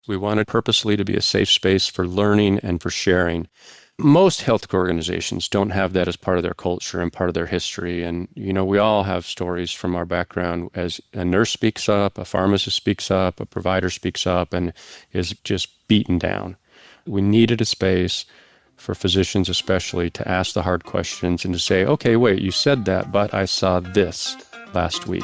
We want it purposely to be a safe space for learning and for sharing. Most healthcare organizations don't have that as part of their culture and part of their history. And, we all have stories from our background as a nurse speaks up, a pharmacist speaks up, a provider speaks up, and is just beaten down. We needed a space for physicians especially to ask the hard questions and to say, okay, wait, you said that, but I saw this last week.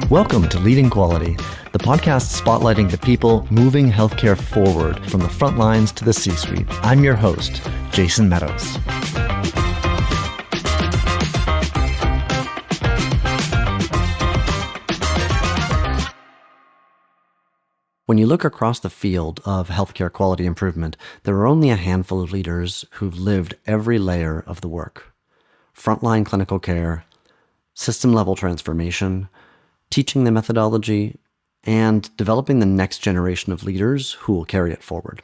Welcome to Leading Quality, the podcast spotlighting the people moving healthcare forward from the front lines to the C-suite. I'm your host, Jason Meadows. When you look across the field of healthcare quality improvement, there are only a handful of leaders who've lived every layer of the work. Frontline clinical care, system-level transformation, teaching the methodology, and developing the next generation of leaders who will carry it forward.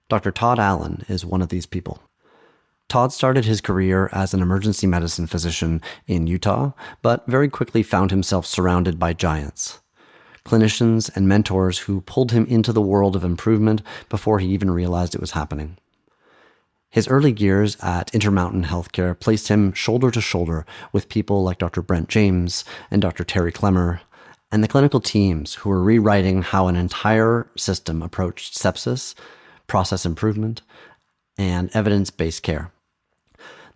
Dr. Todd Allen is one of these people. Todd started his career as an emergency medicine physician in Utah, but very quickly found himself surrounded by giants. Clinicians and mentors who pulled him into the world of improvement before he even realized it was happening. His early years at Intermountain Healthcare placed him shoulder to shoulder with people like Dr. Brent James and Dr. Terry Clemmer, and the clinical teams who were rewriting how an entire system approached sepsis, process improvement, and evidence-based care.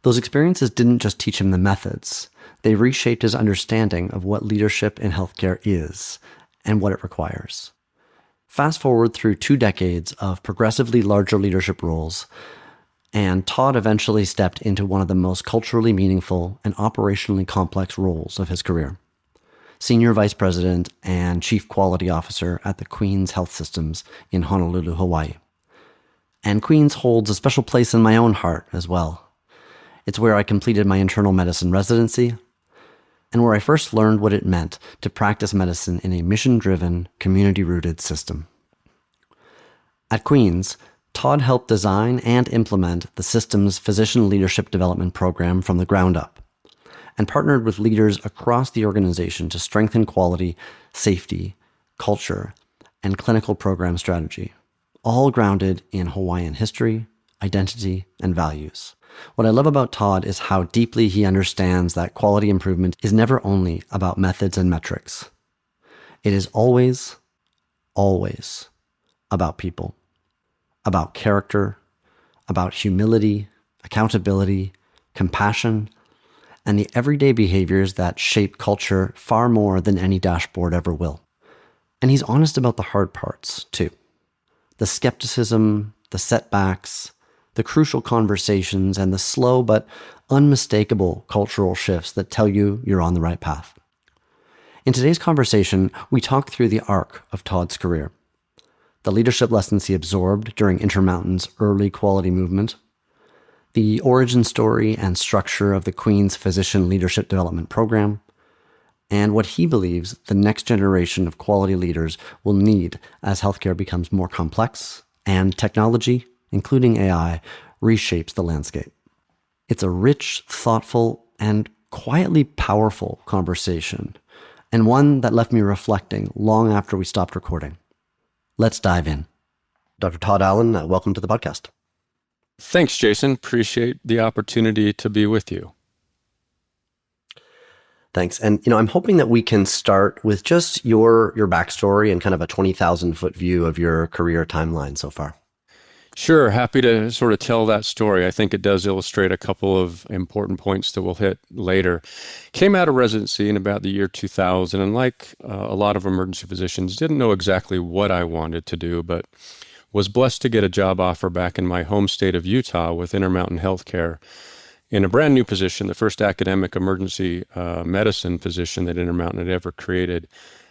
Those experiences didn't just teach him the methods, they reshaped his understanding of what leadership in healthcare is and what it requires. Fast forward through 2 decades of progressively larger leadership roles, and Todd eventually stepped into one of the most culturally meaningful and operationally complex roles of his career. Senior Vice President and Chief Quality Officer at the Queen's Health Systems in Honolulu, Hawaii. And Queen's holds a special place in my own heart as well. It's where I completed my internal medicine residency, and where I first learned what it meant to practice medicine in a mission-driven, community-rooted system. At Queen's, Todd helped design and implement the system's physician leadership development program from the ground up, and partnered with leaders across the organization to strengthen quality, safety, culture, and clinical program strategy, all grounded in Hawaiian history, identity, and values. What I love about Todd is how deeply he understands that quality improvement is never only about methods and metrics. It is always, always about people. About character, about humility, accountability, compassion, and the everyday behaviors that shape culture far more than any dashboard ever will. And he's honest about the hard parts, too. The skepticism, the setbacks, the crucial conversations, and the slow but unmistakable cultural shifts that tell you you're on the right path. In today's conversation, we talk through the arc of Todd's career. The leadership lessons he absorbed during Intermountain's early quality movement, the origin story and structure of the Queen's Physician Leadership Development Program, and what he believes the next generation of quality leaders will need as healthcare becomes more complex and technology, including AI, reshapes the landscape. It's a rich, thoughtful, and quietly powerful conversation, and one that left me reflecting long after we stopped recording. Let's dive in. Dr. Todd Allen, welcome to the podcast. Thanks, Jason. Appreciate the opportunity to be with you. Thanks. And, I'm hoping that we can start with just your backstory and kind of a 20,000-foot view of your career timeline so far. Sure. Happy to sort of tell that story. I think it does illustrate a couple of important points that we'll hit later. Came out of residency in about the year 2000, and like a lot of emergency physicians, didn't know exactly what I wanted to do, but was blessed to get a job offer back in my home state of Utah with Intermountain Healthcare in a brand new position, the first academic emergency medicine position that Intermountain had ever created,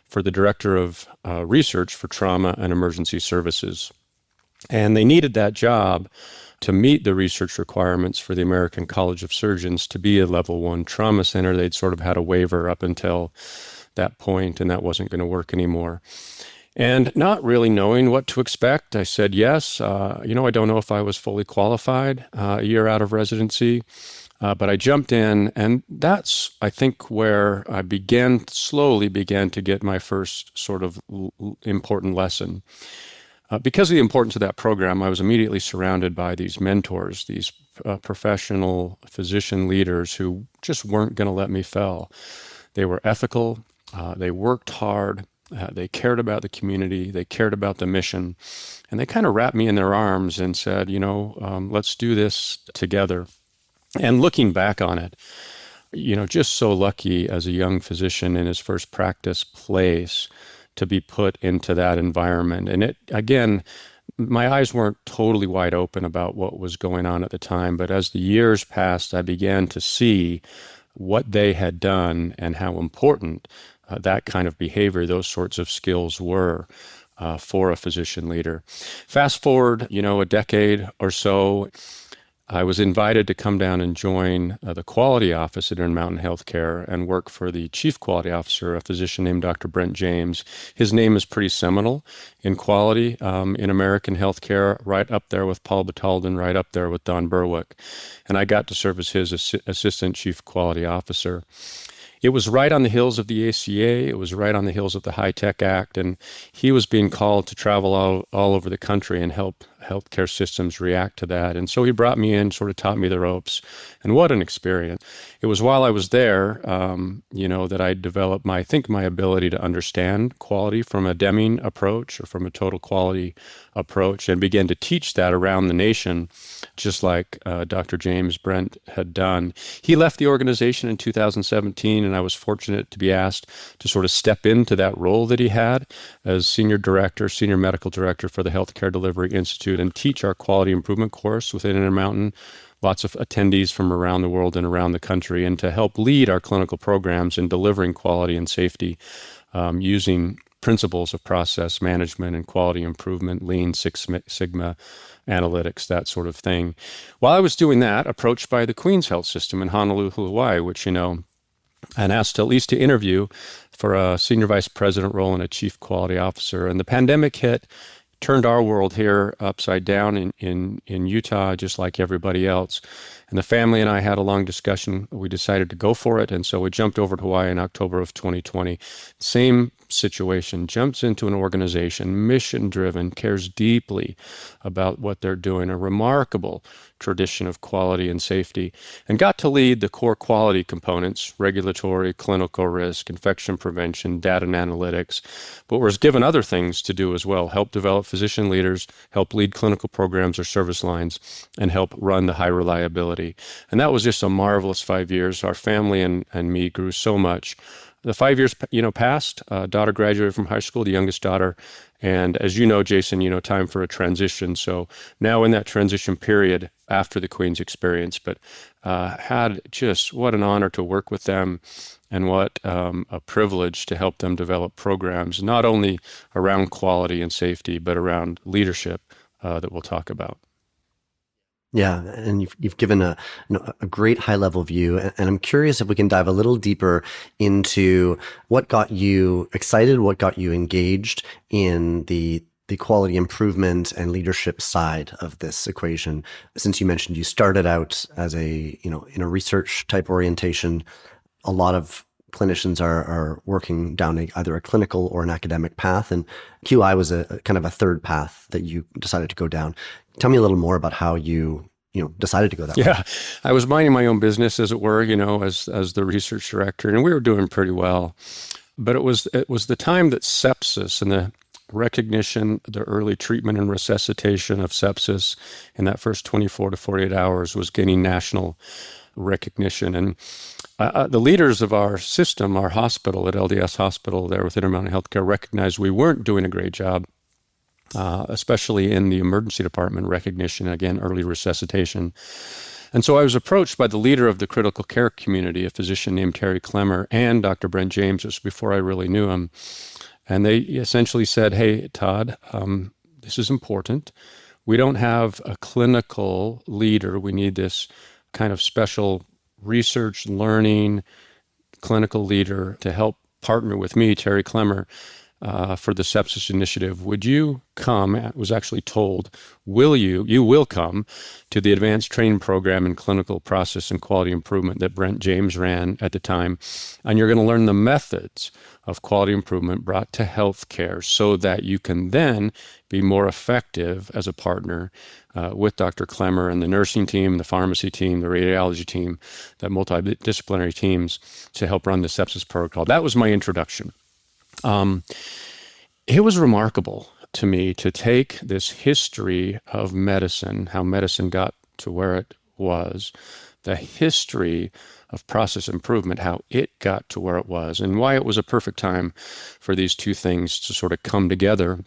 for the director of research for trauma and emergency services. And they needed that job to meet the research requirements for the American College of Surgeons to be a level 1 trauma center. They'd sort of had a waiver up until that point, and that wasn't going to work anymore. And not really knowing what to expect, I said yes. I don't know if I was fully qualified a year out of residency. But I jumped in, and that's, I think, where I slowly began to get my first sort of important lesson. Because of the importance of that program, I was immediately surrounded by these mentors, these professional physician leaders who just weren't going to let me fail. They were ethical, they worked hard, they cared about the community, they cared about the mission, and they kind of wrapped me in their arms and said, let's do this together. And looking back on it, just so lucky as a young physician in his first practice place to be put into that environment. And it, again, my eyes weren't totally wide open about what was going on at the time, but as the years passed, I began to see what they had done and how important that kind of behavior, those sorts of skills were for a physician leader. Fast forward, a decade or so, I was invited to come down and join the quality office at Intermountain Healthcare and work for the chief quality officer, a physician named Dr. Brent James. His name is pretty seminal in quality in American healthcare, right up there with Paul Batalden, right up there with Don Berwick. And I got to serve as his assistant chief quality officer. It was right on the heels of the ACA. It was right on the heels of the HITECH Act. And he was being called to travel all over the country and help healthcare systems react to that. And so he brought me in, sort of taught me the ropes. And what an experience. It was while I was there, that I developed my ability to understand quality from a Deming approach or from a total quality approach and began to teach that around the nation, just like Dr. James Brent had done. He left the organization in 2017, and I was fortunate to be asked to sort of step into that role that he had as senior medical director for the Healthcare Delivery Institute and teach our quality improvement course within Intermountain. Lots of attendees from around the world and around the country, and to help lead our clinical programs in delivering quality and safety using principles of process management and quality improvement, Lean Six Sigma analytics, that sort of thing. While I was doing that, approached by the Queen's Health System in Honolulu, Hawaii, which, and asked at least to interview for a senior vice president role and a chief quality officer. And the pandemic hit, turned our world here upside down in Utah, just like everybody else. And the family and I had a long discussion. We decided to go for it. And so we jumped over to Hawaii in October of 2020. Same situation, jumps into an organization, mission-driven, cares deeply about what they're doing, a remarkable tradition of quality and safety, and got to lead the core quality components, regulatory, clinical risk, infection prevention, data and analytics, but was given other things to do as well, help develop physician leaders, help lead clinical programs or service lines, and help run the high reliability. And that was just a marvelous 5 years. Our family and me grew so much. The 5 years, passed. Daughter graduated from high school, the youngest daughter. And as you know, Jason, time for a transition. So now in that transition period after the Queen's experience, but had just what an honor to work with them and what a privilege to help them develop programs, not only around quality and safety, but around leadership that we'll talk about. Yeah, and you've given a great high level view, and I'm curious if we can dive a little deeper into what got you excited, what got you engaged in the quality improvement and leadership side of this equation. Since you mentioned you started out as in a research type orientation, a lot of clinicians are working down either a clinical or an academic path, and QI was a kind of a third path that you decided to go down. Tell me a little more about how you decided to go that way. Yeah, I was minding my own business, as it were, as the research director, and we were doing pretty well. But it was the time that sepsis and the recognition, the early treatment and resuscitation of sepsis in that first 24 to 48 hours was gaining national recognition. And the leaders of our system, our hospital at LDS Hospital there with Intermountain Healthcare, recognized we weren't doing a great job, especially in the emergency department recognition, again, early resuscitation. And so I was approached by the leader of the critical care community, a physician named Terry Clemmer, and Dr. Brent James. It was before I really knew him. And they essentially said, hey, Todd, this is important. We don't have a clinical leader. We need this kind of special research, learning, clinical leader to help partner with me, Terry Clemmer, for the sepsis initiative. Would you come? I was actually told, you will come to the advanced training program in clinical process and quality improvement that Brent James ran at the time. And you're going to learn the methods of quality improvement brought to healthcare so that you can then be more effective as a partner with Dr. Clemmer and the nursing team, the pharmacy team, the radiology team, the multidisciplinary teams to help run the sepsis protocol. That was my introduction. It was remarkable to me to take this history of medicine, how medicine got to where it was, the history of process improvement, how it got to where it was, and why it was a perfect time for these two things to sort of come together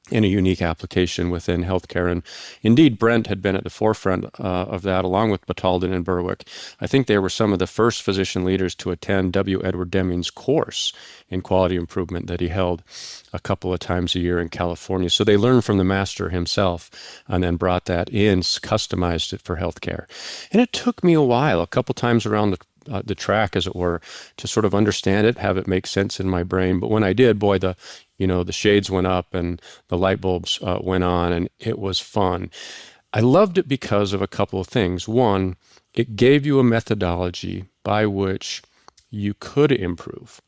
in a unique application within healthcare. And indeed, Brent had been at the forefront of that, along with Batalden and Berwick. I think they were some of the first physician leaders to attend W. Edward Deming's course in quality improvement that he held a couple of times a year in California. So they learned from the master himself and then brought that in, customized it for healthcare. And it took me a while, a couple times around the track, as it were, to sort of understand it, have it make sense in my brain. But when I did, boy, the shades went up and the light bulbs went on, and it was fun. I loved it because of a couple of things. One, it gave you a methodology by which you could improve.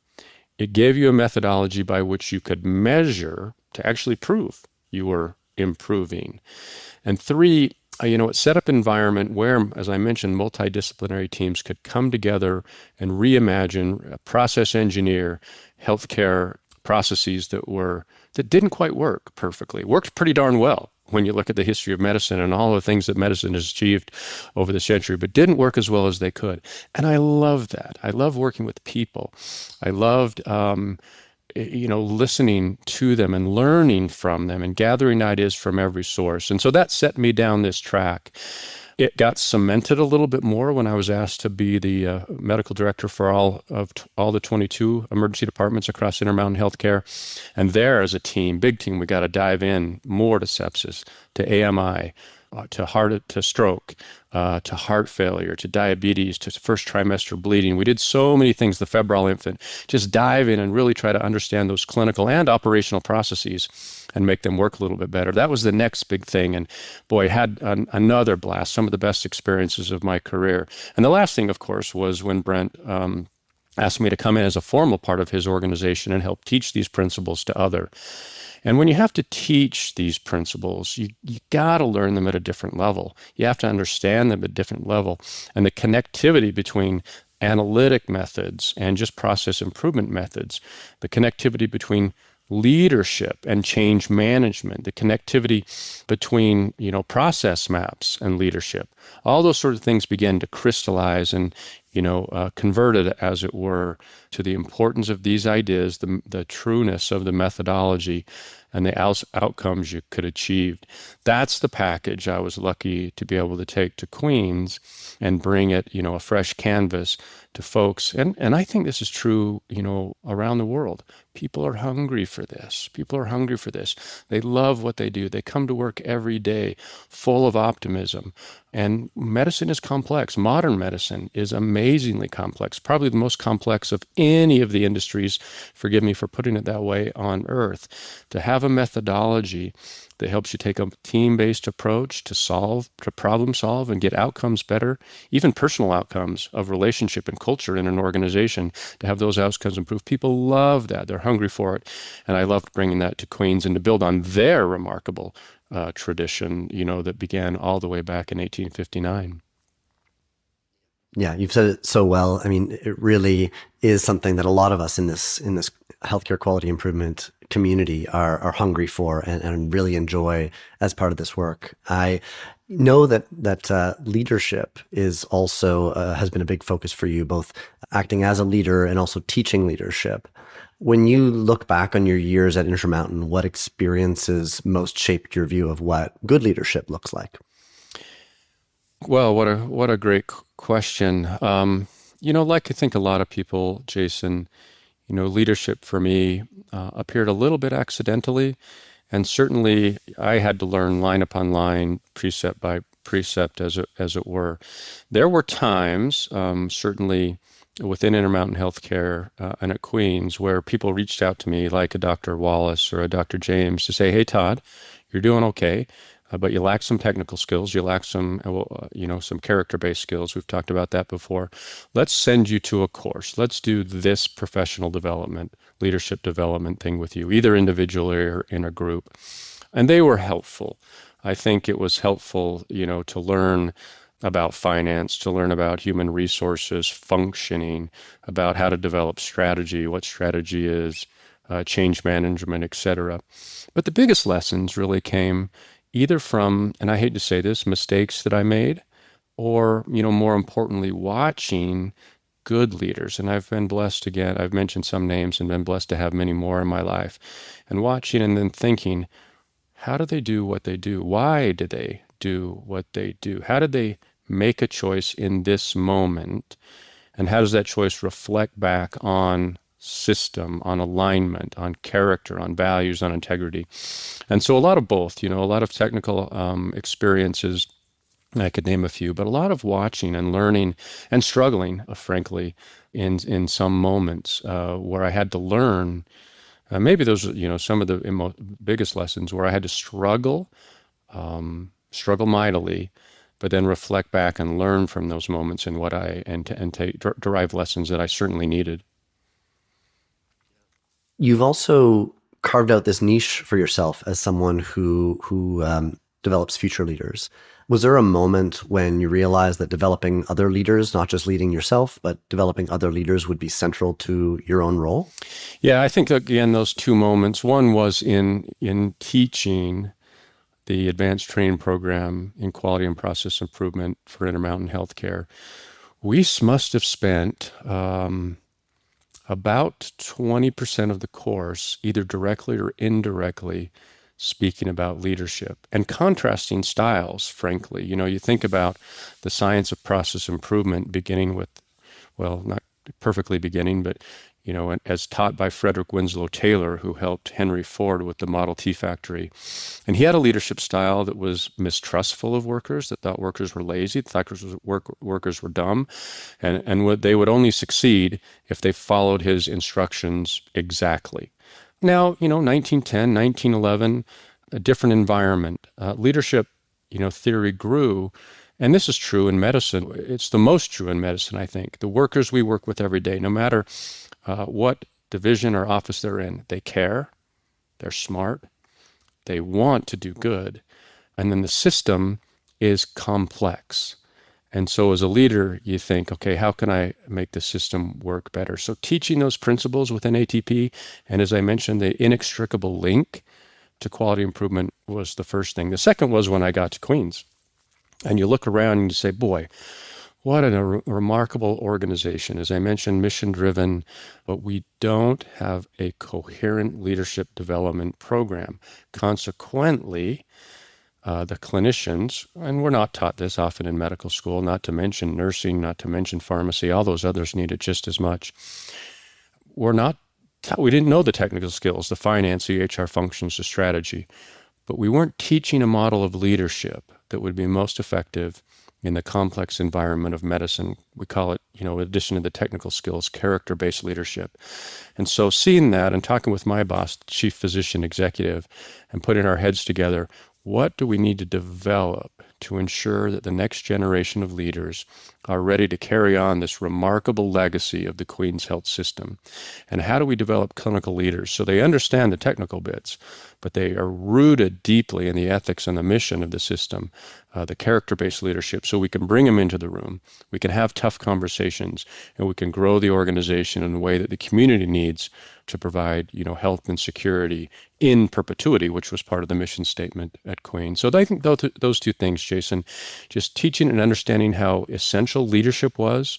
It gave you a methodology by which you could measure to actually prove you were improving. And three, it set up an environment where, as I mentioned, multidisciplinary teams could come together and reimagine, process engineer healthcare processes that didn't quite work perfectly. Worked pretty darn well when you look at the history of medicine and all the things that medicine has achieved over the century, but didn't work as well as they could. And I love that. I love working with people. I loved listening to them and learning from them and gathering ideas from every source. And so that set me down this track. It got cemented a little bit more when I was asked to be the medical director for all the 22 emergency departments across Intermountain Healthcare. And there, as a team, big team, we got to dive in more to sepsis, to AMI, to stroke, to heart failure, to diabetes, to first trimester bleeding. We did so many things, the febrile infant. Just dive in and really try to understand those clinical and operational processes and make them work a little bit better. That was the next big thing. And boy, I had another blast, some of the best experiences of my career. And the last thing, of course, was when Brent asked me to come in as a formal part of his organization and help teach these principles to others. And when you have to teach these principles, you got to learn them at a different level. You have to understand them at a different level. And the connectivity between analytic methods and just process improvement methods, the connectivity between leadership and change management, the connectivity between, process maps and leadership, all those sort of things began to crystallize and, converted, as it were, to the importance of these ideas, the trueness of the methodology, and the outcomes you could achieve. That's the package I was lucky to be able to take to Queens and bring it, a fresh canvas to folks. And I think this is true, around the world. People are hungry for this. People are hungry for this. They love what they do. They come to work every day full of optimism. And medicine is complex. Modern medicine is amazingly complex, probably the most complex of any of the industries, forgive me for putting it that way, on earth. To have a methodology that helps you take a team-based approach to problem solve and get outcomes better, even personal outcomes of relationship and culture in an organization, to have those outcomes improve. People love that. They're hungry for it. And I loved bringing that to Queens and to build on their remarkable tradition, that began all the way back in 1859. Yeah, you've said it so well. I mean, it really is something that a lot of us in this healthcare quality improvement community are hungry for and really enjoy as part of this work. I know that leadership is also has been a big focus for you, both acting as a leader and also teaching leadership. When you look back on your years at Intermountain, what experiences most shaped your view of what good leadership looks like? Well, what a great question. Like I think a lot of people, Jason, leadership for me appeared a little bit accidentally, and certainly I had to learn line upon line, precept by precept, as it were. There were times, certainly within Intermountain Healthcare and at Queens, where people reached out to me, like a Dr. Wallace or a Dr. James, to say, "Hey, Todd, you're doing okay, but you lack some technical skills. You lack some, some character-based skills. We've talked about that before. Let's send you to a course. Let's do this professional development, leadership development thing with you, either individually or in a group." And they were helpful. I think it was helpful, to learn about finance, to learn about human resources functioning, about how to develop strategy, what strategy is, change management, etc. But the biggest lessons really came either from, and I hate to say this, mistakes that I made, or, more importantly, watching good leaders. And I've been blessed again. I've mentioned some names and been blessed to have many more in my life. And watching and then thinking, how do they do what they do? Why do they do what they do? How did they make a choice in this moment? And how does that choice reflect back on system, on alignment, on character, on values, on integrity? And so a lot of both, a lot of technical experiences. I could name a few, but a lot of watching and learning and struggling, frankly, in some moments where I had to learn. Maybe those are, some of the biggest lessons where I had to struggle mightily, but then reflect back and learn from those moments and derive lessons that I certainly needed. You've also carved out this niche for yourself as someone who develops future leaders. Was there a moment when you realized that developing other leaders, not just leading yourself, but developing other leaders would be central to your own role? Yeah, I think, again, those two moments. One was in teaching the advanced training program in quality and process improvement for Intermountain Healthcare. We must have spent about 20% of the course, either directly or indirectly, speaking about leadership and contrasting styles, frankly. You think about the science of process improvement beginning with, well, not perfectly beginning, but, as taught by Frederick Winslow Taylor, who helped Henry Ford with the Model T factory. And he had a leadership style that was mistrustful of workers, that thought workers were lazy, thought workers were dumb, and they would only succeed if they followed his instructions exactly. Now, 1910, 1911, a different environment. Leadership, theory grew. And this is true in medicine. It's the most true in medicine, I think. The workers we work with every day, no matter what division or office they're in, they care, they're smart, they want to do good. And then the system is complex. And so as a leader, you think, okay, how can I make the system work better? So teaching those principles within ATP, and as I mentioned, the inextricable link to quality improvement was the first thing. The second was when I got to Queens. And you look around and you say, boy, what a remarkable organization. As I mentioned, mission-driven, but we don't have a coherent leadership development program. Consequently, the clinicians, and we're not taught this often in medical school, not to mention nursing, not to mention pharmacy, all those others need it just as much. We didn't know the technical skills, the finance, the HR functions, the strategy, but we weren't teaching a model of leadership that would be most effective in the complex environment of medicine. We call it, in addition to the technical skills, character-based leadership. And so seeing that and talking with my boss, the chief physician executive, and putting our heads together, what do we need to develop to ensure that the next generation of leaders are ready to carry on this remarkable legacy of the Queen's health system? And how do we develop clinical leaders so they understand the technical bits, but they are rooted deeply in the ethics and the mission of the system, the character-based leadership, so we can bring them into the room, we can have tough conversations, and we can grow the organization in a way that the community needs to provide, health and security in perpetuity, which was part of the mission statement at Queen. So I think those two things, Jason, just teaching and understanding how essential leadership was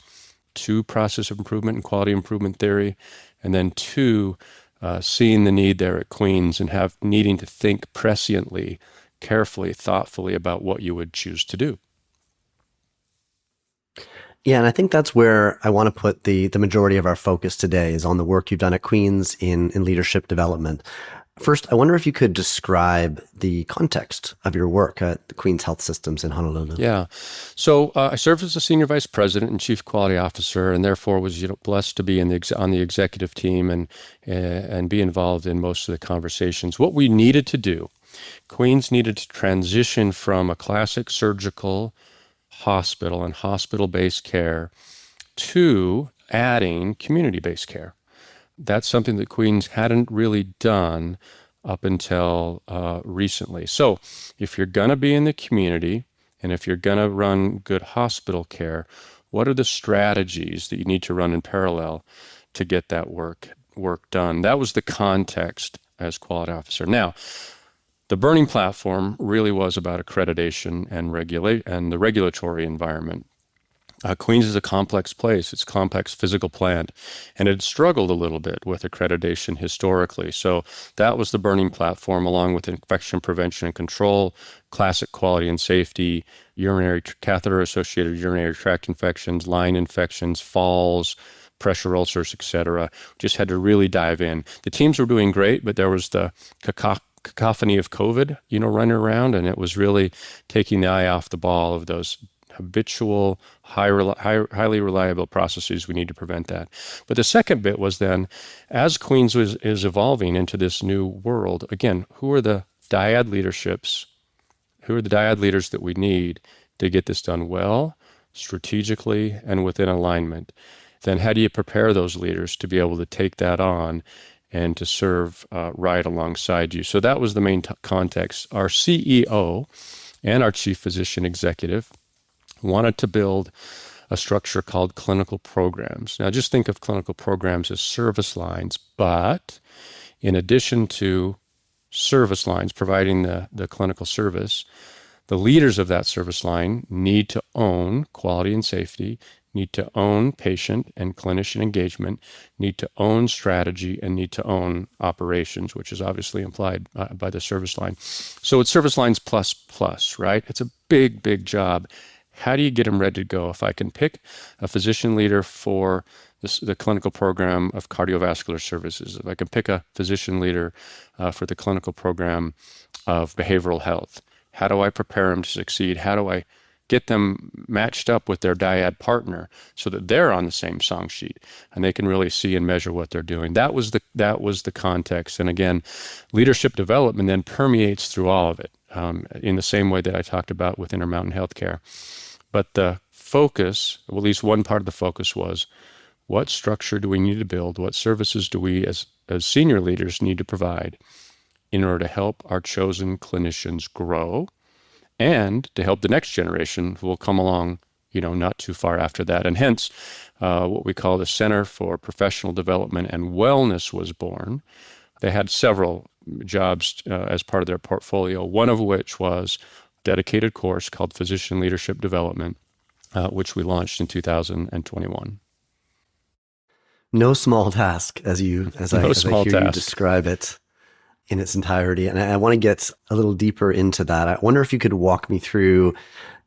to process improvement and quality improvement theory, and then two, seeing the need there at Queens and needing to think presciently, carefully, thoughtfully about what you would choose to do. Yeah, and I think that's where I want to put the majority of our focus today is on the work you've done at Queens in leadership development. First, I wonder if you could describe the context of your work at the Queen's Health Systems in Honolulu. Yeah. So I served as a senior vice president and chief quality officer, and therefore was blessed to be on the executive team and be involved in most of the conversations. What we needed to do, Queens needed to transition from a classic surgical hospital and hospital-based care to adding community-based care. That's something that Queens hadn't really done up until recently. So if you're going to be in the community and if you're going to run good hospital care, what are the strategies that you need to run in parallel to get that work done? That was the context as quality officer. Now, the burning platform really was about accreditation and the regulatory environment. Queens is a complex place. It's a complex physical plant, and it struggled a little bit with accreditation historically. So that was the burning platform, along with infection prevention and control, classic quality and safety, catheter-associated urinary tract infections, line infections, falls, pressure ulcers, etc. Just had to really dive in. The teams were doing great, but there was the cacophony of COVID, running around, and it was really taking the eye off the ball of those habitual, highly reliable processes. We need to prevent that. But the second bit was then, as Queens is evolving into this new world, again, who are the dyad leaderships? Who are the dyad leaders that we need to get this done well, strategically, and within alignment? Then how do you prepare those leaders to be able to take that on and to serve right alongside you? So that was the main context. Our CEO and our chief physician executive wanted to build a structure called clinical programs. Now, just think of clinical programs as service lines, but in addition to service lines providing the clinical service, the leaders of that service line need to own quality and safety, need to own patient and clinician engagement, need to own strategy, and need to own operations, which is obviously implied by the service line. So it's service lines plus plus, right? It's a big, big job. How do you get them ready to go? If I can pick a physician leader for the clinical program of cardiovascular services, if I can pick a physician leader for the clinical program of behavioral health, how do I prepare them to succeed? How do I get them matched up with their dyad partner so that they're on the same song sheet and they can really see and measure what they're doing? That was the context. And again, leadership development then permeates through all of it in the same way that I talked about with Intermountain Healthcare. But the focus, well, at least one part of the focus, was what structure do we need to build? What services do we as senior leaders need to provide in order to help our chosen clinicians grow and to help the next generation who will come along, not too far after that. And hence, what we call the Center for Professional Development and Wellness was born. They had several jobs as part of their portfolio, one of which was dedicated course called Physician Leadership Development, which we launched in 2021. No small task, as I hear you describe it in its entirety. And I want to get a little deeper into that. I wonder if you could walk me through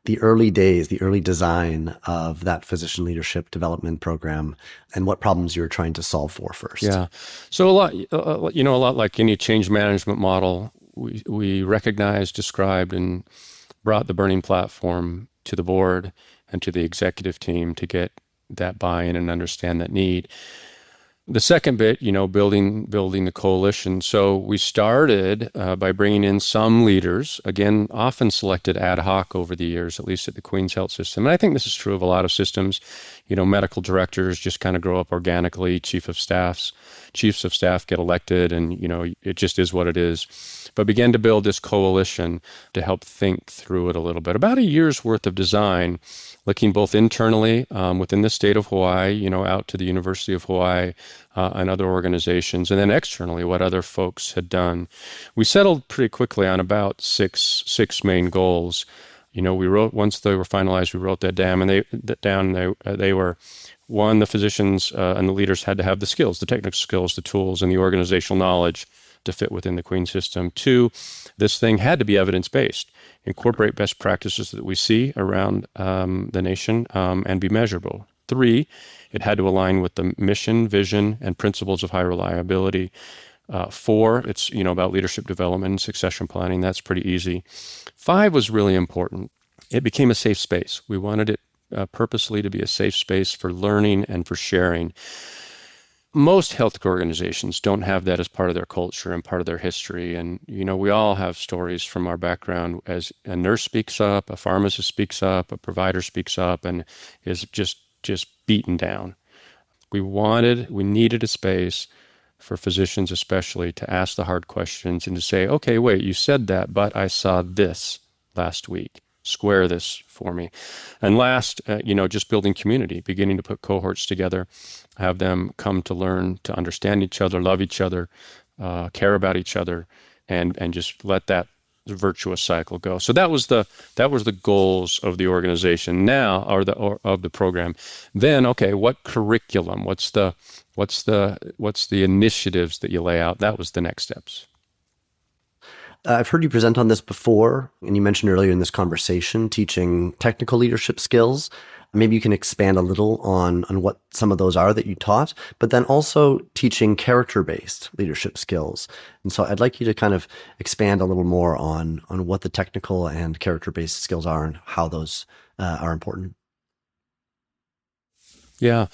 the early days, the early design of that physician leadership development program and what problems you were trying to solve for first. Yeah. So a lot like any change management model, we recognized, described, and brought the burning platform to the board and to the executive team to get that buy-in and understand that need. The second bit, building the coalition. So we started by bringing in some leaders, again, often selected ad hoc over the years, at least at the Queen's Health System. And I think this is true of a lot of systems. Medical directors just kind of grow up organically. Chiefs of staff get elected, and, it just is what it is. But began to build this coalition to help think through it a little bit. About a year's worth of design, looking both internally within the state of Hawaii, out to the University of Hawaii and other organizations, and then externally what other folks had done. We settled pretty quickly on about six main goals. We wrote, once they were finalized, we wrote that down, and they were, one, the physicians and the leaders had to have the skills, the technical skills, the tools, and the organizational knowledge to fit within the Queen system. Two, this thing had to be evidence-based, incorporate best practices that we see around the nation and be measurable. Three, it had to align with the mission, vision, and principles of high reliability. 4, it's, about leadership development and succession planning. That's pretty easy. 5 was really important. It became a safe space. We wanted it purposely to be a safe space for learning and for sharing. Most healthcare organizations don't have that as part of their culture and part of their history. And, we all have stories from our background as a nurse speaks up, a pharmacist speaks up, a provider speaks up and is just beaten down. We needed a space for physicians especially to ask the hard questions and to say, okay, wait, you said that, but I saw this last week. Square this for me. And last, just building community, beginning to put cohorts together, have them come to learn to understand each other, love each other, care about each other, and just let that virtuous cycle go. So that was the goals of the organization now, or of the program. Then, okay, what curriculum? What's the initiatives that you lay out? That was the next steps. I've heard you present on this before, and you mentioned earlier in this conversation teaching technical leadership skills. Maybe you can expand a little on what some of those are that you taught, but then also teaching character-based leadership skills. And so I'd like you to kind of expand a little more on what the technical and character-based skills are and how those are important. Yeah.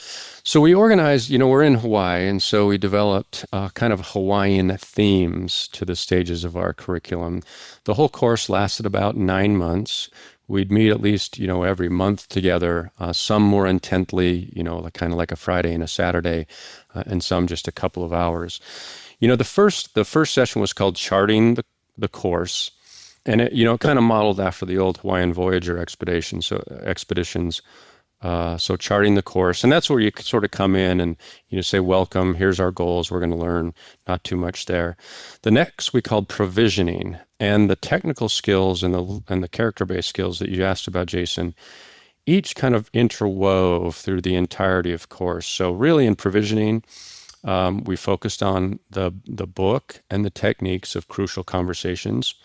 So we organized, we're in Hawaii, and so we developed kind of Hawaiian themes to the stages of our curriculum. The whole course lasted about 9 months. We'd meet at least, every month together, some more intently, kind of like a Friday and a Saturday, and some just a couple of hours. The first session was called Charting the Course, and it kind of modeled after the old Hawaiian Voyager expeditions. So charting the course, and that's where you sort of come in and say, welcome, here's our goals, we're going to learn, not too much there. The next we called provisioning, and the technical skills and the character-based skills that you asked about, Jason, each kind of interwove through the entirety of course. So really in provisioning, we focused on the book and the techniques of crucial conversations.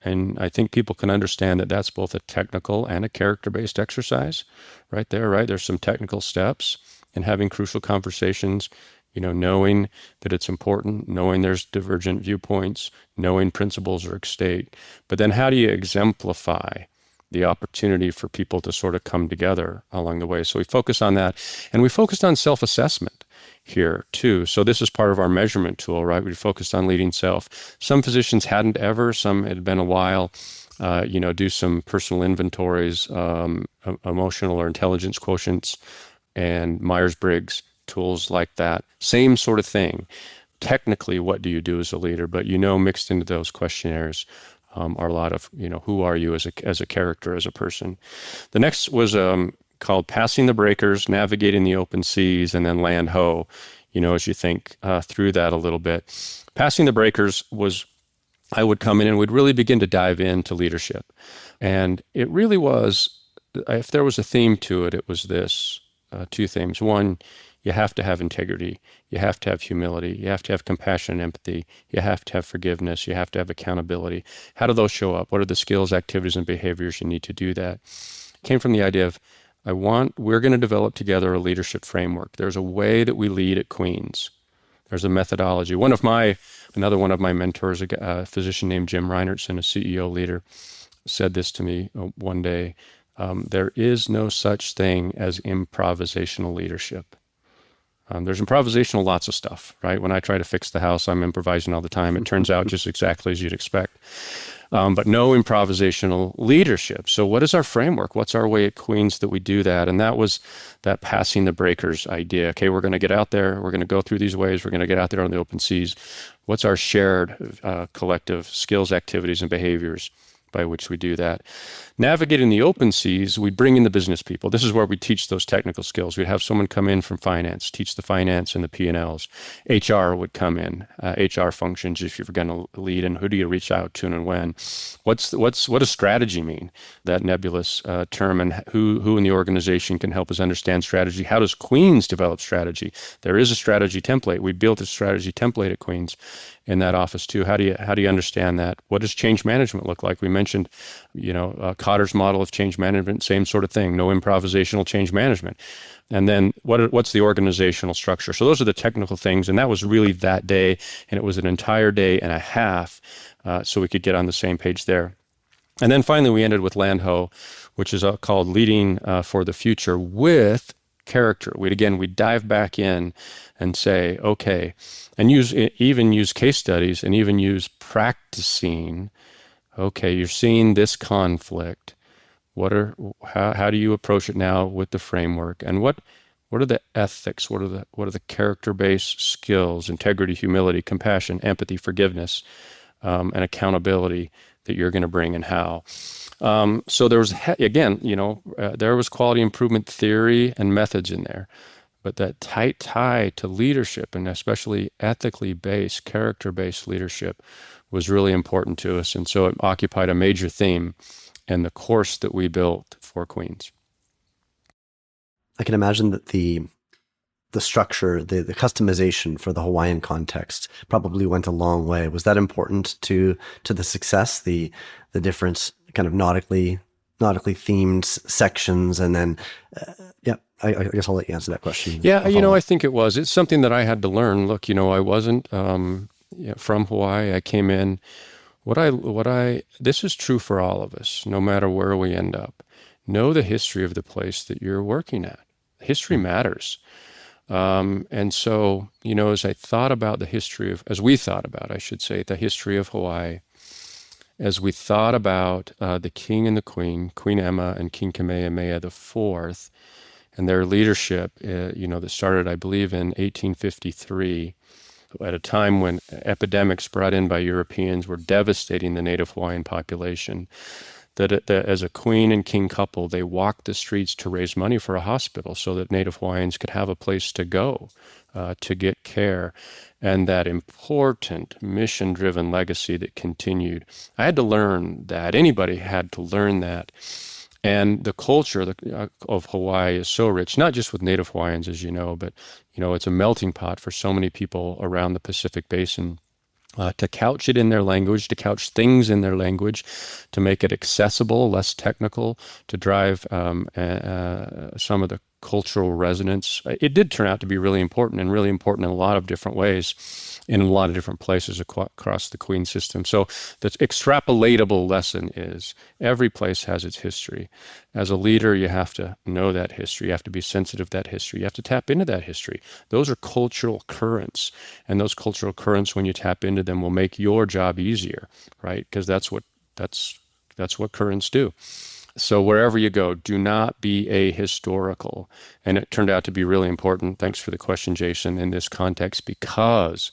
And I think people can understand that that's both a technical and a character-based exercise right there, right? There's some technical steps in having crucial conversations, knowing that it's important, knowing there's divergent viewpoints, knowing principles are at stake. But then how do you exemplify the opportunity for people to sort of come together along the way? So we focus on that. And we focused on self-assessment here too. So this is part of our measurement tool, right? We focused on leading self. Some physicians hadn't ever, some had been a while, do some personal inventories, emotional or intelligence quotients, and Myers-Briggs tools like that. Same sort of thing. Technically, what do you do as a leader? But mixed into those questionnaires are a lot of, who are you as a character, as a person. The next was called Passing the Breakers, Navigating the Open Seas, and then Land Ho, as you think through that a little bit. Passing the Breakers was, I would come in and would really begin to dive into leadership. And it really was, if there was a theme to it, it was this, 2 themes. One, you have to have integrity. You have to have humility. You have to have compassion and empathy. You have to have forgiveness. You have to have accountability. How do those show up? What are the skills, activities, and behaviors you need to do that? It came from the idea of, we're going to develop together a leadership framework. There's a way that we lead at Queens. There's a methodology. Another one of my mentors, a physician named Jim Reinertson, a CEO leader, said this to me one day. There is no such thing as improvisational leadership. There's improvisational lots of stuff, right? When I try to fix the house, I'm improvising all the time. It turns out just exactly as you'd expect. But no improvisational leadership. So what is our framework? What's our way at Queens that we do that? And that was that passing the breakers idea. Okay, we're going to get out there. We're going to go through these ways. We're going to get out there on the open seas. What's our shared collective skills, activities, and behaviors by which we do that? Navigating the open seas, we bring in the business people. This is where we teach those technical skills. We'd have someone come in from finance, teach the finance and the P&Ls. HR would come in, HR functions if you're going to lead, and who do you reach out to and when? What does strategy mean? That nebulous term, and who in the organization can help us understand strategy? How does Queens develop strategy? There is a strategy template. We built a strategy template at Queens, in that office too. How do you understand that? What does change management look like? We mentioned, Cotter's model of change management, same sort of thing. No improvisational change management. And then what's the organizational structure? So those are the technical things, and that was really that day, and it was an entire day and a half, so we could get on the same page there. And then finally, we ended with Landho, which is called Leading for the Future with Character. We dive back in and say, okay, and even use case studies and even use practicing. Okay, you're seeing this conflict. How do you approach it now with the framework? And what are the ethics? What are the character-based skills? Integrity, humility, compassion, empathy, forgiveness, and accountability that you're going to bring, and how. So there was, again, there was quality improvement theory and methods in there, but that tight tie to leadership, and especially ethically based, character-based leadership, was really important to us. And so it occupied a major theme in the course that we built for Queens. I can imagine that the structure, the customization for the Hawaiian context probably went a long way. Was that important to the success, the different kind of nautically themed sections? And then, I guess I'll let you answer that question. Yeah, I think it was. It's something that I had to learn. Look, I wasn't from Hawaii. I came in. This is true for all of us, no matter where we end up. Know the history of the place that you're working at. History matters. And so, as we thought about, I should say, the history of Hawaii, as we thought about the king and the queen, Queen Emma and King Kamehameha IV, and their leadership, that started, I believe, in 1853, at a time when epidemics brought in by Europeans were devastating the native Hawaiian population. That as a queen and king couple, they walked the streets to raise money for a hospital so that Native Hawaiians could have a place to go to get care, and that important mission-driven legacy that continued. I had to learn that. Anybody had to learn that. And the culture of Hawaii is so rich, not just with Native Hawaiians, as you know, but it's a melting pot for so many people around the Pacific Basin. To couch it in their language, to couch things in their language, to make it accessible, less technical, to drive some of the cultural resonance. It did turn out to be really important, and really important in a lot of different ways, in a lot of different places across the Queen system. So the extrapolatable lesson is every place has its history. As a leader, you have to know that history. You have to be sensitive to that history. You have to tap into that history. Those are cultural currents, and those cultural currents, when you tap into them, will make your job easier, right? Because that's what currents do. So wherever you go, do not be ahistorical. And it turned out to be really important. Thanks for the question, Jason, in this context, because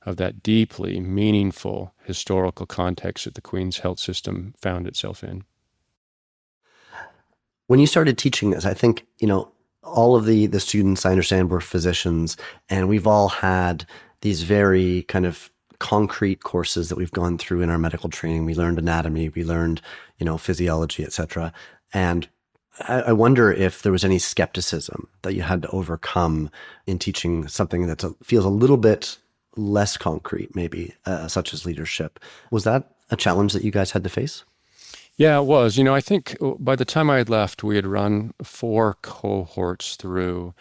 of that deeply meaningful historical context that the Queen's health system found itself in. When you started teaching this, I think, all of the students, I understand, were physicians, and we've all had these very kind of concrete courses that we've gone through in our medical training. We learned anatomy, we learned, physiology, etc. And I wonder if there was any skepticism that you had to overcome in teaching something that feels a little bit less concrete, maybe, such as leadership. Was that a challenge that you guys had to face? Yeah, it was. I think by the time I had left, we had run 4 cohorts through.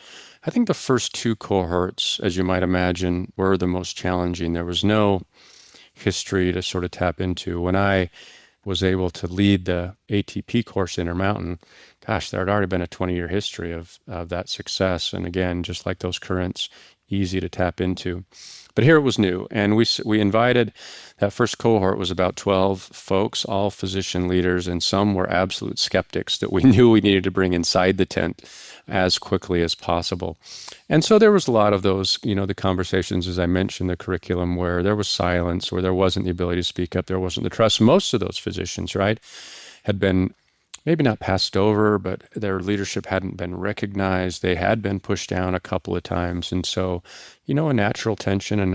I think the first 2 cohorts, as you might imagine, were the most challenging. There was no history to sort of tap into. When I was able to lead the ATP course Intermountain, gosh, there had already been a 20-year history of that success. And again, just like those currents, easy to tap into. But here it was new, and we invited, that first cohort was about 12 folks, all physician leaders, and some were absolute skeptics that we knew we needed to bring inside the tent as quickly as possible. And so there was a lot of those, the conversations, as I mentioned, the curriculum, where there was silence, where there wasn't the ability to speak up, there wasn't the trust. Most of those physicians, right, had been maybe not passed over, but their leadership hadn't been recognized. They had been pushed down a couple of times. And so, a natural tension, an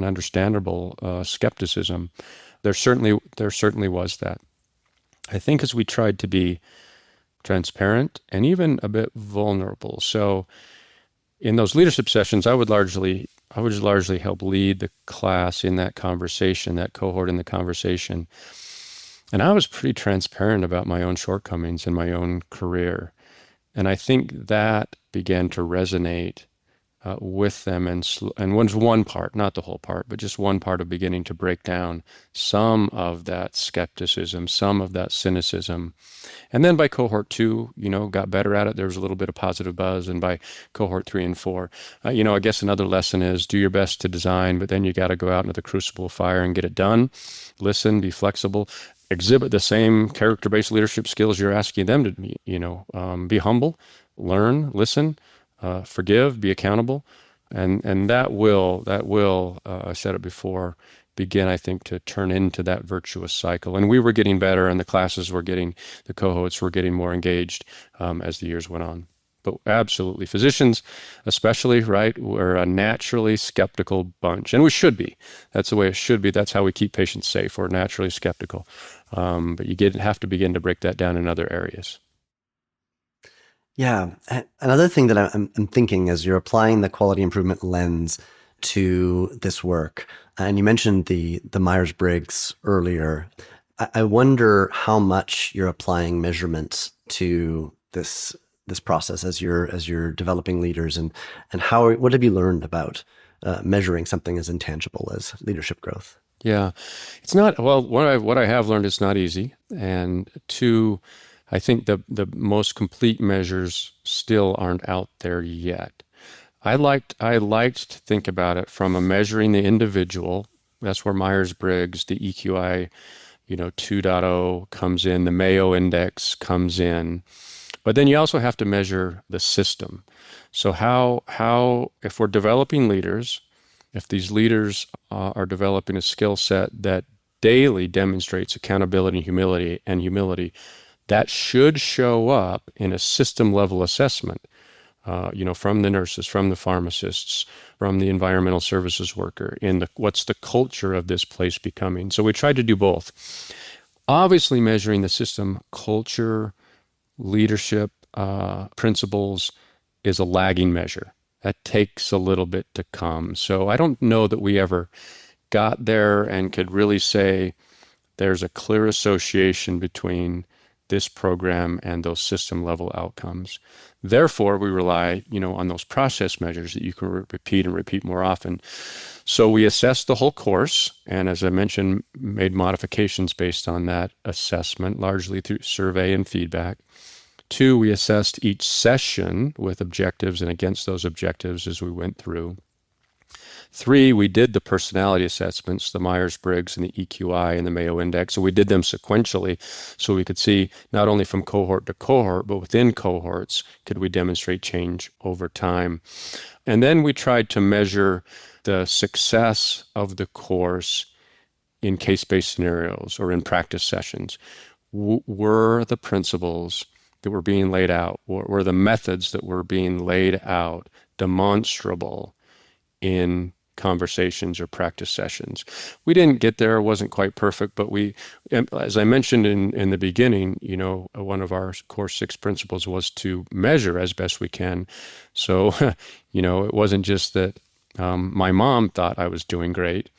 understandable skepticism. There certainly was that. I think as we tried to be transparent and even a bit vulnerable. So in those leadership sessions, I would largely I would largely help lead the class in that conversation, that cohort in the conversation. And I was pretty transparent about my own shortcomings in my own career. And I think that began to resonate with them, and was one part, not the whole part, but just one part of beginning to break down some of that skepticism, some of that cynicism. And then by cohort two, got better at it. There was a little bit of positive buzz. And by cohort three and four, I guess another lesson is do your best to design, but then you got to go out into the crucible of fire and get it done. Listen, be flexible, exhibit the same character-based leadership skills you're asking them to, be humble, learn, listen, forgive, be accountable, and that will I said it before, begin, I think, to turn into that virtuous cycle. And we were getting better, and the cohorts were getting more engaged as the years went on. But absolutely, physicians, especially, right, we're a naturally skeptical bunch, and we should be. That's the way it should be. That's how we keep patients safe. We're naturally skeptical, but have to begin to break that down in other areas. Yeah. Another thing that I'm thinking as you're applying the quality improvement lens to this work, and you mentioned the Myers-Briggs earlier, I wonder how much you're applying measurements to this process as you're developing leaders, and what have you learned about measuring something as intangible as leadership growth? Yeah, it's not, well, what I have learned, it's not easy. And two, I think the most complete measures still aren't out there yet. I liked to think about it from a measuring the individual. That's where Myers-Briggs, the EQI, 2.0 comes in, the Mayo Index comes in. But then you also have to measure the system. So how if we're developing leaders, if these leaders are developing a skill set that daily demonstrates accountability and humility, that should show up in a system level assessment, from the nurses, from the pharmacists, from the environmental services worker, what's the culture of this place becoming. So we tried to do both. Obviously, measuring the system, culture, leadership, principles is a lagging measure. That takes a little bit to come. So I don't know that we ever got there and could really say there's a clear association between this program and those system level outcomes. Therefore, we rely, on those process measures that you can repeat and repeat more often. So we assessed the whole course, and as I mentioned, made modifications based on that assessment, largely through survey and feedback. Two, we assessed each session with objectives and against those objectives as we went through. Three, we did the personality assessments, the Myers-Briggs and the EQI and the Mayo Index. So we did them sequentially so we could see not only from cohort to cohort, but within cohorts, could we demonstrate change over time. And then we tried to measure the success of the course in case-based scenarios or in practice sessions. Were the principles that were being laid out, were the methods that were being laid out demonstrable in conversations or practice sessions? We didn't get there. It wasn't quite perfect, but as I mentioned in the beginning, one of our core 6 principles was to measure as best we can. So, it wasn't just that my mom thought I was doing great.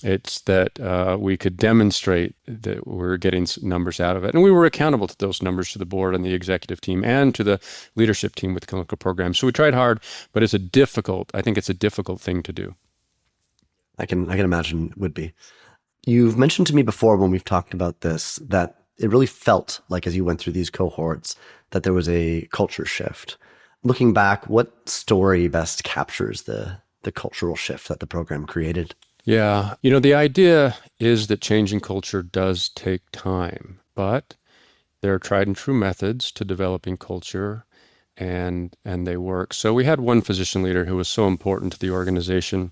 It's that we could demonstrate that we're getting numbers out of it. And we were accountable to those numbers to the board and the executive team and to the leadership team with clinical programs. So we tried hard, but I think it's a difficult thing to do. I can imagine it would be. You've mentioned to me before when we've talked about this that it really felt like as you went through these cohorts that there was a culture shift. Looking back, what story best captures the cultural shift that the program created? Yeah, the idea is that changing culture does take time, but there are tried and true methods to developing culture, and they work. So we had one physician leader who was so important to the organization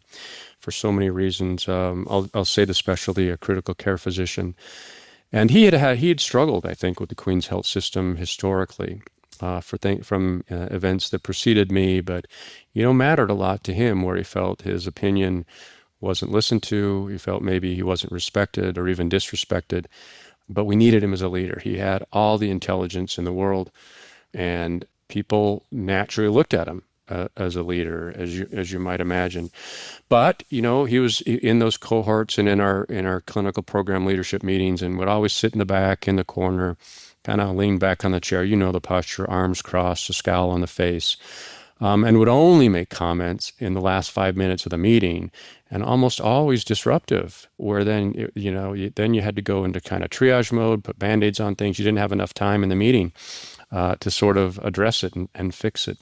for so many reasons. I'll say the specialty, a critical care physician, and he had struggled, I think, with the Queen's health system historically from events that preceded me, but mattered a lot to him, where he felt his opinion wasn't listened to. He felt maybe he wasn't respected or even disrespected, but we needed him as a leader. He had all the intelligence in the world, and people naturally looked at him as a leader, as you might imagine. But he was in those cohorts and in our clinical program leadership meetings, and would always sit in the back in the corner, kind of lean back on the chair. The posture, arms crossed, a scowl on the face, and would only make comments in the last 5 minutes of the meeting, and almost always disruptive. Where then then you had to go into kind of triage mode, put band-aids on things. You didn't have enough time in the meeting to sort of address it and fix it.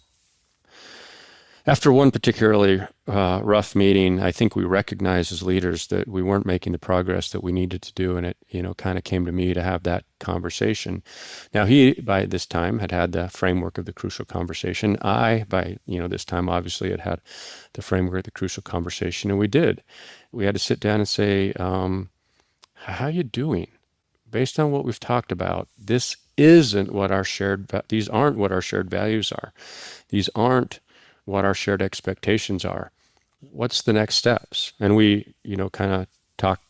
After one particularly rough meeting, I think we recognized as leaders that we weren't making the progress that we needed to do, and it, kind of came to me to have that conversation. Now, he, by this time, had the framework of the crucial conversation. I, by this time, obviously had the framework of the crucial conversation, and we did. We had to sit down and say, "How you doing? Based on what we've talked about, these aren't what our shared values are. These aren't what our shared expectations are. What's the next steps?" And we, kind of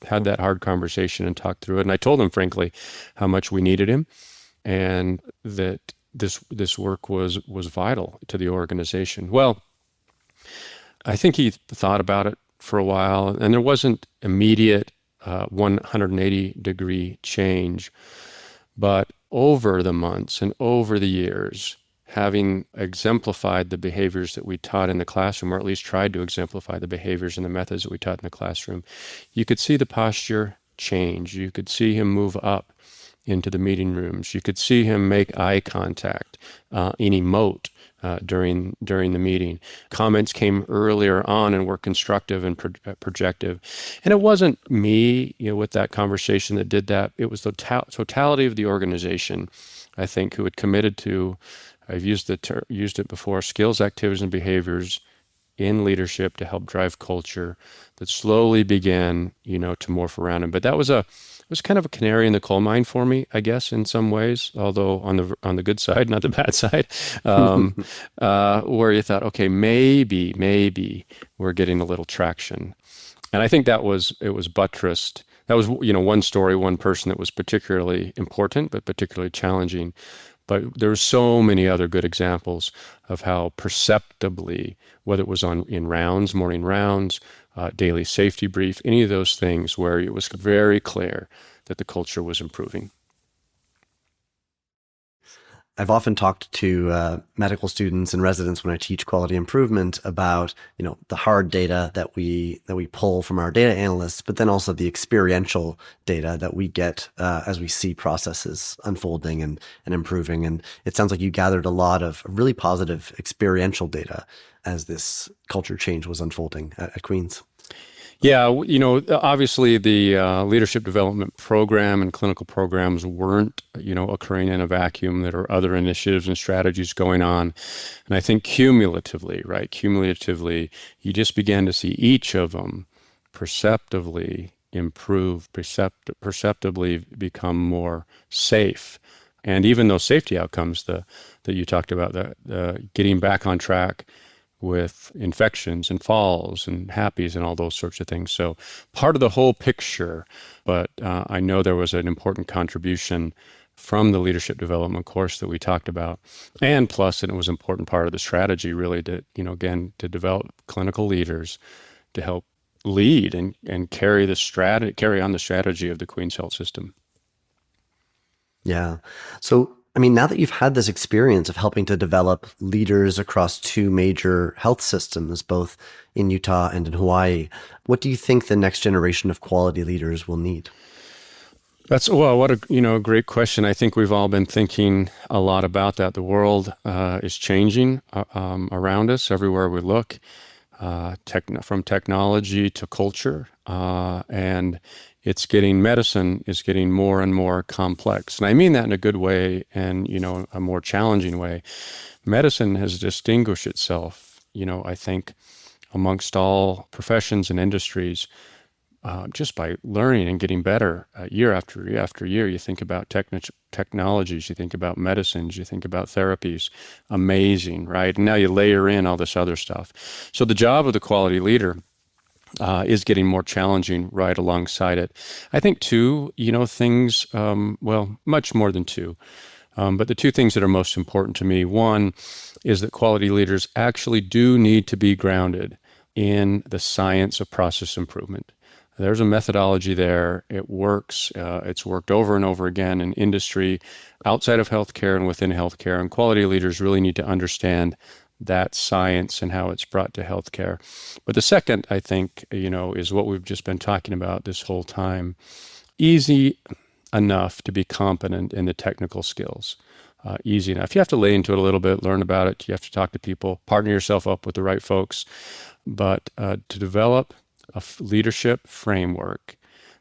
had that hard conversation and talked through it. And I told him, frankly, how much we needed him, and that this work was vital to the organization. Well, I think he thought about it for a while, and there wasn't immediate 180-degree change. But over the months and over the years, having exemplified the behaviors that we taught in the classroom, or at least tried to exemplify the behaviors and the methods that we taught in the classroom, you could see the posture change. You could see him move up into the meeting rooms. You could see him make eye contact and emote during the meeting. Comments came earlier on and were constructive and projective. And it wasn't me, with that conversation that did that. It was the totality of the organization, I think, who had committed to, I've used it before, skills, activities, and behaviors in leadership to help drive culture that slowly began, to morph around him. But it was kind of a canary in the coal mine for me, I guess, in some ways, although on the good side, not the bad side, where you thought, okay, maybe we're getting a little traction. And I think it was buttressed. That was, one story, one person that was particularly important, but particularly challenging. But there were so many other good examples of how perceptibly, whether it was in rounds, morning rounds, daily safety brief, any of those things where it was very clear that the culture was improving. I've often talked to medical students and residents when I teach quality improvement about, the hard data that we pull from our data analysts, but then also the experiential data that we get as we see processes unfolding and improving. And it sounds like you gathered a lot of really positive experiential data as this culture change was unfolding at Queen's. Yeah, obviously the leadership development program and clinical programs weren't, occurring in a vacuum. There are other initiatives and strategies going on. And I think cumulatively, you just began to see each of them perceptively improve, perceptibly become more safe. And even those safety outcomes that you talked about, the getting back on track with infections and falls and happies and all those sorts of things. So part of the whole picture, but I know there was an important contribution from the leadership development course that we talked about. And plus, and it was an important part of the strategy really to, again, to develop clinical leaders to help lead and carry on the strategy of the Queen's Health System. Yeah. So now that you've had this experience of helping to develop leaders across two major health systems, both in Utah and in Hawaii, what do you think the next generation of quality leaders will need? What a great question. I think we've all been thinking a lot about that. The world is changing around us everywhere we look, from technology to culture, and medicine is getting more and more complex. And I mean that in a good way and, a more challenging way. Medicine has distinguished itself, I think, amongst all professions and industries, just by learning and getting better year after year after year. You think about technologies, you think about medicines, you think about therapies, amazing, right? And now you layer in all this other stuff. So the job of the quality leader is getting more challenging right alongside it. I think two, things, much more than two. But the two things that are most important to me, one is that quality leaders actually do need to be grounded in the science of process improvement. There's a methodology there. It works. It's worked over and over again in industry, outside of healthcare and within healthcare. And quality leaders really need to understand that science and how it's brought to healthcare. But the second, I think, is what we've just been talking about this whole time. Easy enough to be competent in the technical skills. Easy enough. You have to lay into it a little bit, learn about it. You have to talk to people, partner yourself up with the right folks. But to develop a leadership framework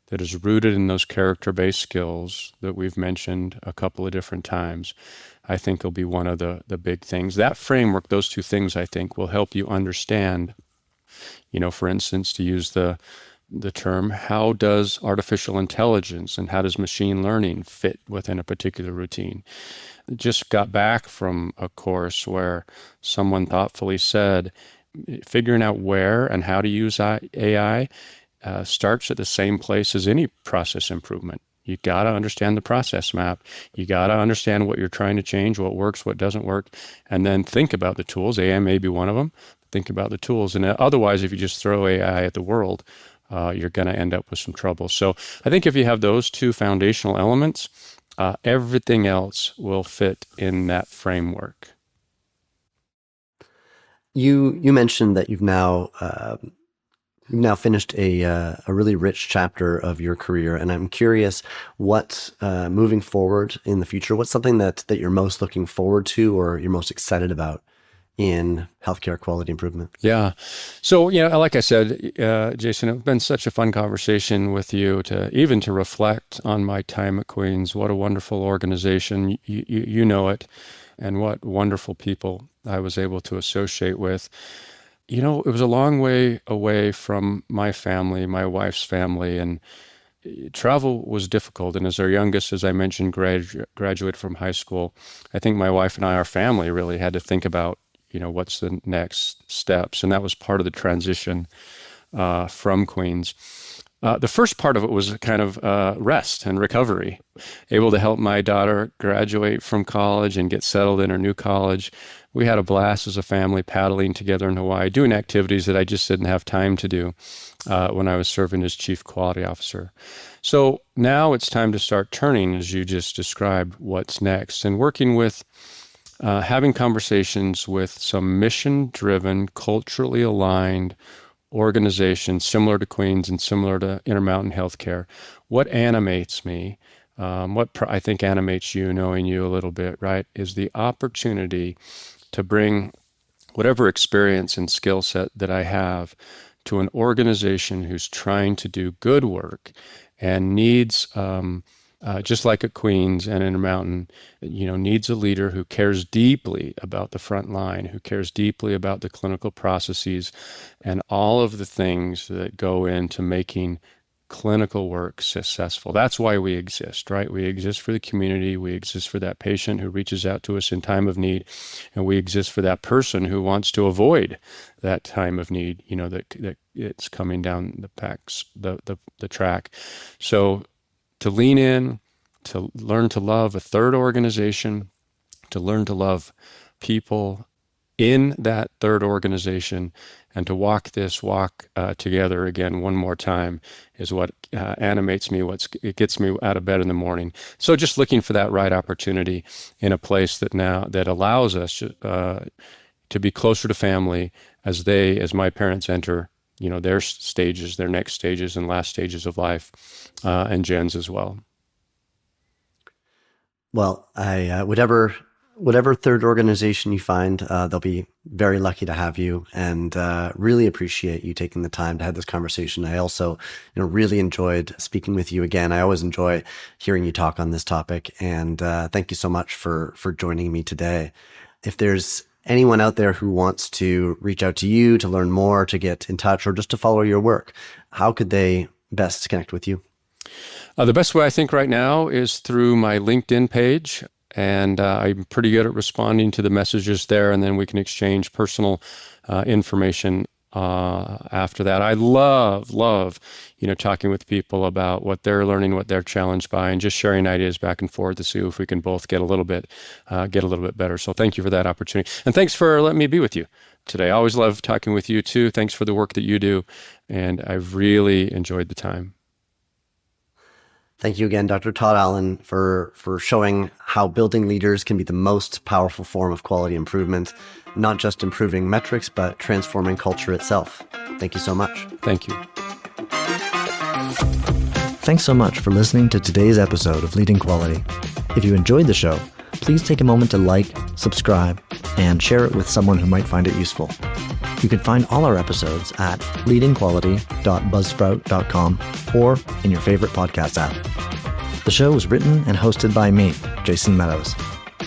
that is rooted in those character-based skills that we've mentioned a couple of different times, I think will be one of the big things. That framework, those two things, I think, will help you understand, for instance, to use the term, how does artificial intelligence and how does machine learning fit within a particular routine? Just got back from a course where someone thoughtfully said, figuring out where and how to use AI starts at the same place as any process improvement. You got to understand the process map. You got to understand what you're trying to change, what works, what doesn't work, and then think about the tools. AI may be one of them. Think about the tools. And otherwise, if you just throw AI at the world, you're going to end up with some trouble. So I think if you have those two foundational elements, everything else will fit in that framework. You mentioned that you've now finished a really rich chapter of your career, and I'm curious what moving forward in the future, what's something that you're most looking forward to or you're most excited about in healthcare quality improvement? Yeah. So, like I said, Jason, it's been such a fun conversation with you to reflect on my time at Queen's. What a wonderful organization. You know it, and what wonderful people I was able to associate with. It was a long way away from my family, my wife's family, and travel was difficult. And as our youngest, as I mentioned, graduated from high school, I think my wife and our family really had to think about what's the next steps? And that was part of the transition from Queens. The first part of it was kind of rest and recovery, able to help my daughter graduate from college and get settled in her new college. We had a blast as a family paddling together in Hawaii, doing activities that I just didn't have time to do when I was serving as chief quality officer. So now it's time to start turning, as you just described, what's next, and working with having conversations with some mission-driven, culturally aligned organizations similar to Queen's and similar to Intermountain Healthcare. What animates me, what I think animates you, knowing you a little bit, right, is the opportunity to bring whatever experience and skill set that I have to an organization who's trying to do good work and needs just like at Queen's and Intermountain, needs a leader who cares deeply about the front line, who cares deeply about the clinical processes and all of the things that go into making clinical work successful. That's why we exist, right? We exist for the community. We exist for that patient who reaches out to us in time of need. And we exist for that person who wants to avoid that time of need, that it's coming down the track. So to lean in, to learn to love a third organization, to learn to love people in that third organization, and to walk together again one more time is what animates me, it gets me out of bed in the morning. So just looking for that right opportunity in a place that allows us to be closer to family as my parents enter their stages, their next stages and last stages of life, and Jen's as well. Well, whatever third organization you find, they'll be very lucky to have you, and really appreciate you taking the time to have this conversation. I also, really enjoyed speaking with you again. I always enjoy hearing you talk on this topic, and thank you so much for joining me today. If there's anyone out there who wants to reach out to you to learn more, to get in touch, or just to follow your work, how could they best connect with you? The best way I think right now is through my LinkedIn page, and I'm pretty good at responding to the messages there, and then we can exchange personal information after that. I love, talking with people about what they're learning, what they're challenged by, and just sharing ideas back and forth to see if we can both get a little bit better. So thank you for that opportunity. And thanks for letting me be with you today. I always love talking with you too. Thanks for the work that you do. And I've really enjoyed the time. Thank you again, Dr. Todd Allen, for showing how building leaders can be the most powerful form of quality improvement, not just improving metrics, but transforming culture itself. Thank you so much. Thank you. Thanks so much for listening to today's episode of Leading Quality. If you enjoyed the show, please take a moment to like, subscribe, and share it with someone who might find it useful. You can find all our episodes at leadingquality.buzzsprout.com or in your favorite podcast app. The show was written and hosted by me, Jason Meadows,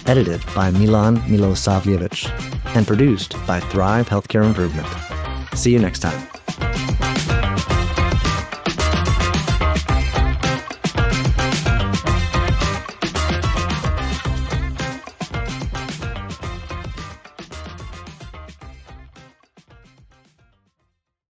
edited by Milan Milosavljevic, and produced by Thrive Healthcare Improvement. See you next time.